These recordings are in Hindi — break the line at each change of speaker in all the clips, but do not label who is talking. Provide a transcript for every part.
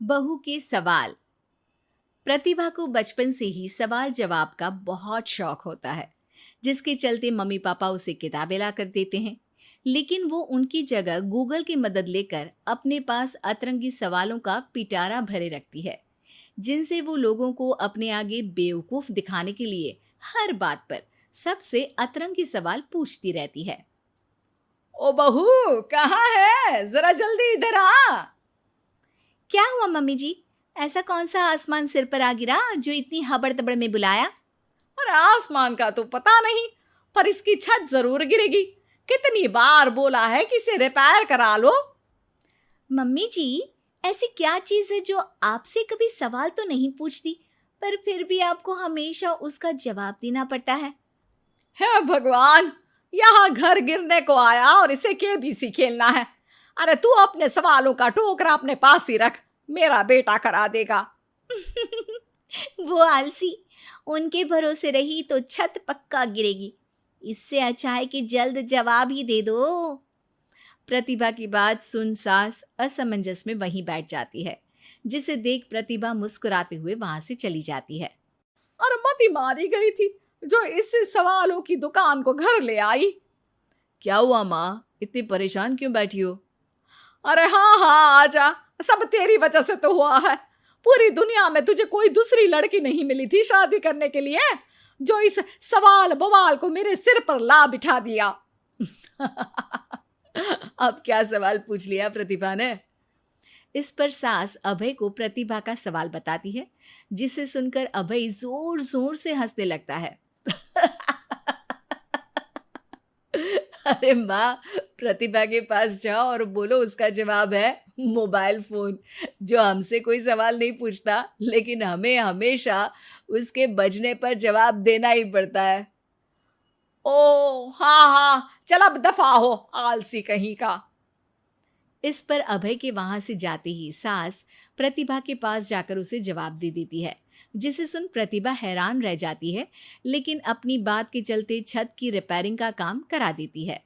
बहू के सवाल। प्रतिभा को बचपन से ही सवाल जवाब का बहुत शौक होता है, जिसके चलते मम्मी पापा उसे किताबें ला कर देते हैं। लेकिन वो उनकी जगह गूगल की मदद लेकर अपने पास अतरंगी सवालों का पिटारा भरे रखती है, जिनसे वो लोगों को अपने आगे बेवकूफ दिखाने के लिए हर बात पर सबसे अतरंगी सवाल पूछती रहती है।
ओ बहू, कहाँ है? जरा जल्दी इधर आ।
क्या हुआ मम्मी जी? ऐसा कौन सा आसमान सिर पर आ गिरा जो इतनी हबड़ तबड़ में बुलाया?
अरे आसमान का तो पता नहीं, पर इसकी छत जरूर गिरेगी। कितनी बार बोला है कि इसे रिपेयर करा लो।
मम्मी जी, ऐसी क्या चीज है जो आपसे कभी सवाल तो नहीं पूछती, पर फिर भी आपको हमेशा उसका जवाब देना पड़ता है?
हे भगवान, यहाँ घर गिरने को आया और इसे केबीसी खेलना है। अरे तू अपने सवालों का टोकरा अपने पास ही रख, मेरा बेटा करा देगा।
वो आलसी, उनके भरोसे रही तो छत पक्का गिरेगी। इससे अच्छा है कि जल्द जवाब ही दे दो। प्रतिभा की बात सुन सास असमंजस में वहीं बैठ जाती है, जिसे देख प्रतिभा मुस्कुराते हुए वहां से चली जाती है।
और मती मारी गई थी जो इस सवालों की दुकान को घर ले आई।
क्या हुआ माँ, इतनी परेशान क्यों बैठी हो?
अरे हाँ हाँ, आजा, सब तेरी वजह से तो हुआ है। पूरी दुनिया में तुझे कोई दूसरी लड़की नहीं मिली थी शादी करने के लिए, जो इस सवाल बवाल को मेरे सिर पर ला बिठा दिया।
अब क्या सवाल पूछ लिया प्रतिभा ने? इस पर सास अभय को प्रतिभा का सवाल बताती है, जिसे सुनकर अभय जोर जोर से हंसने लगता है। अरे माँ, प्रतिभा के पास जाओ और बोलो उसका जवाब है मोबाइल फोन, जो हमसे कोई सवाल नहीं पूछता, लेकिन हमें हमेशा उसके बजने पर जवाब देना ही पड़ता है।
ओ हाँ हाँ, चल अब दफा हो, आलसी कहीं का।
इस पर अभय के वहां से जाते ही सास प्रतिभा के पास जाकर उसे जवाब दे देती है, जिसे सुन प्रतिभा हैरान रह जाती है, लेकिन अपनी बात के चलते छत की रिपेयरिंग का काम करा देती है।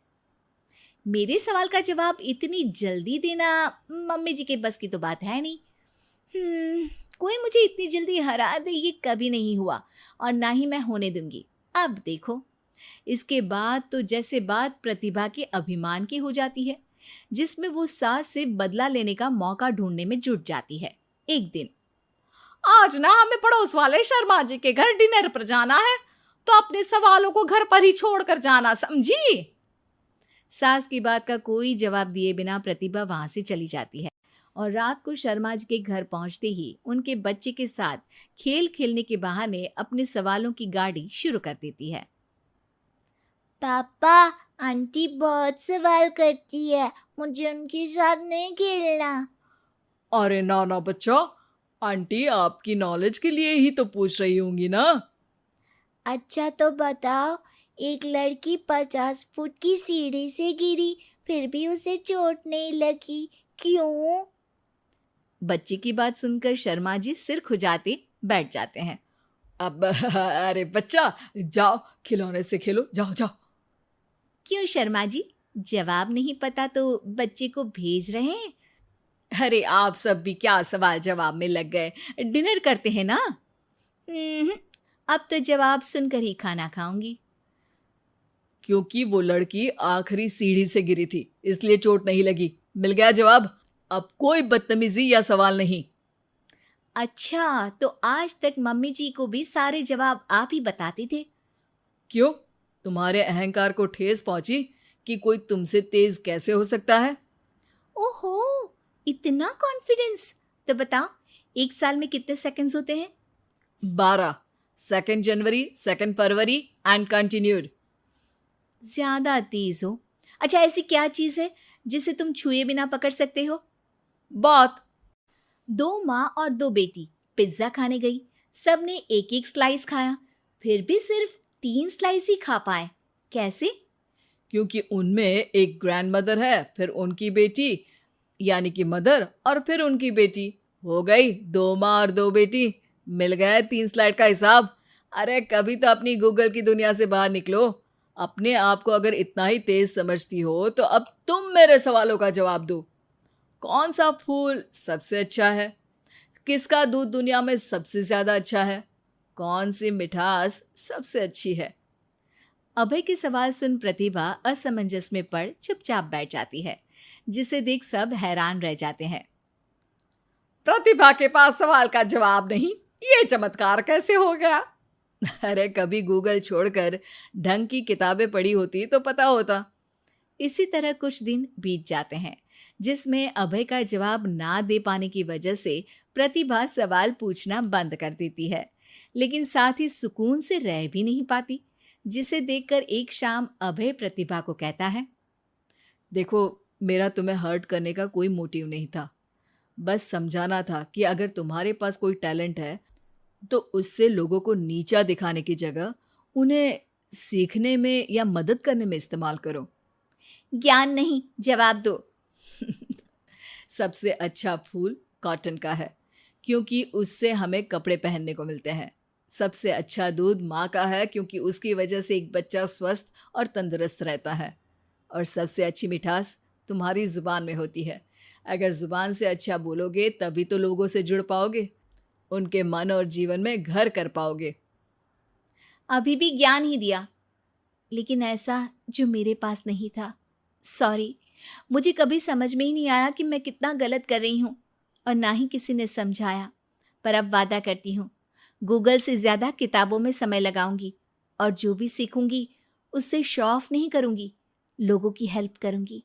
मेरे सवाल का जवाब इतनी जल्दी देना मम्मी जी के बस की तो बात है नहीं। कोई मुझे इतनी जल्दी हरा दे ये कभी नहीं हुआ, और ना ही मैं होने दूंगी। अब देखो। इसके बाद तो जैसे बात प्रतिभा के अभिमान की हो जाती है, जिसमें वो सास से बदला लेने का मौका ढूंढने में जुट जाती है। एक दिन,
आज ना हमें पड़ोस वाले शर्मा जी के घर डिनर पर जाना है, तो अपने सवालों को घर पर ही छोड़कर जाना, समझी?
सास की बात का कोई जवाब दिए बिना प्रतिभा वहां से चली जाती है, और रात को शर्मा जी के घर पहुंचते ही उनके बच्चे के साथ खेल खेलने के बहाने अपने सवालों की गाड़ी शुरू कर देती है।
पापा, आंटी बहुत सवाल करती है, मुझे उनके साथ नहीं खेलना।
अरे ना ना बच्चा, आंटी आपकी नॉलेज के लिए ही तो पूछ रही होंगी ना।
अच्छा तो बताओ, एक लड़की 50 फुट की सीढ़ी से गिरी, फिर भी उसे चोट नहीं लगी, क्यों?
बच्चे की बात सुनकर शर्मा जी सिर खुजाते बैठ जाते हैं।
अब अरे बच्चा, जाओ खिलौने से खेलो, जाओ जाओ।
क्यों शर्मा जी, जवाब नहीं पता तो बच्चे को भेज रहे हैं? अरे आप सब भी क्या सवाल जवाब में लग गए, डिनर करते हैं ना। अब तो जवाब सुनकर ही खाना खाऊंगी।
क्योंकि वो लड़की आखिरी सीढ़ी से गिरी थी, इसलिए चोट नहीं लगी। मिल गया जवाब। अब कोई बदतमीजी या सवाल नहीं।
अच्छा, तो आज तक मम्मी जी को भी सारे जवाब आप ही बताते थे?
क्यों, तुम्हारे अहंकार को ठेस पहुंची कि कोई तुमसे तेज कैसे हो सकता है?
ओहो, इतना कॉन्फिडेंस! तो बताओ, एक साल में कितने सेकंड्स होते हैं?
12। 2 जनवरी, 2 फरवरी एंड कंटिन्यूड।
ज्यादा तेज हो। अच्छा, ऐसी क्या चीज है जिसे तुम छुए बिना पकड़ सकते हो?
बात।
दो माँ और दो बेटी पिज्जा खाने गई। सबने एक एक स्लाइस खाया, फिर भी सिर्फ 3 स्लाइस ही खा पाए। कैसे?
क्योंकि उनमें एक ग्रैंड मदर है, फिर उनकी बेटी यानी कि मदर, और फिर उनकी बेटी। हो गई 2 माँ और 2 बेटी। मिल गया 3 स्लाइड का हिसाब। अरे कभी तो अपनी गूगल की दुनिया से बाहर निकलो। अपने आप को अगर इतना ही तेज समझती हो तो अब तुम मेरे सवालों का जवाब दो। कौन सा फूल सबसे अच्छा है? किसका दूध दुनिया में सबसे ज्यादा अच्छा है? कौन सी मिठास सबसे अच्छी है?
अभय के सवाल सुन प्रतिभा असमंजस में पड़ चुपचाप बैठ जाती है, जिसे देख सब हैरान रह जाते हैं।
प्रतिभा के पास सवाल का जवाब नहीं, ये चमत्कार कैसे हो गया? अरे कभी गूगल छोड़कर ढंग की किताबें पढ़ी होती तो पता होता।
इसी तरह कुछ दिन बीत जाते हैं, जिसमें अभय का जवाब ना दे पाने की वजह से प्रतिभा सवाल पूछना बंद कर देती है, लेकिन साथ ही सुकून से रह भी नहीं पाती, जिसे देखकर एक शाम अभय प्रतिभा को कहता है।
देखो, मेरा तुम्हें हर्ट करने का कोई मोटिव नहीं था। बस समझाना था कि अगर तुम्हारे पास कोई टैलेंट है तो उससे लोगों को नीचा दिखाने की जगह उन्हें सीखने में या मदद करने में इस्तेमाल करो।
ज्ञान नहीं, जवाब दो।
सबसे अच्छा फूल कॉटन का है, क्योंकि उससे हमें कपड़े पहनने को मिलते हैं। सबसे अच्छा दूध माँ का है, क्योंकि उसकी वजह से एक बच्चा स्वस्थ और तंदुरुस्त रहता है। और सबसे अच्छी मिठास तुम्हारी जुबान में होती है। अगर जुबान से अच्छा बोलोगे तभी तो लोगों से जुड़ पाओगे, उनके मन और जीवन में घर कर पाओगे।
अभी भी ज्ञान ही दिया, लेकिन ऐसा जो मेरे पास नहीं था। सॉरी, मुझे कभी समझ में ही नहीं आया कि मैं कितना गलत कर रही हूँ, और ना ही किसी ने समझाया। पर अब वादा करती हूँ, गूगल से ज़्यादा किताबों में समय लगाऊंगी, और जो भी सीखूंगी उससे शो ऑफ नहीं करूंगी, लोगों की हेल्प करूंगी।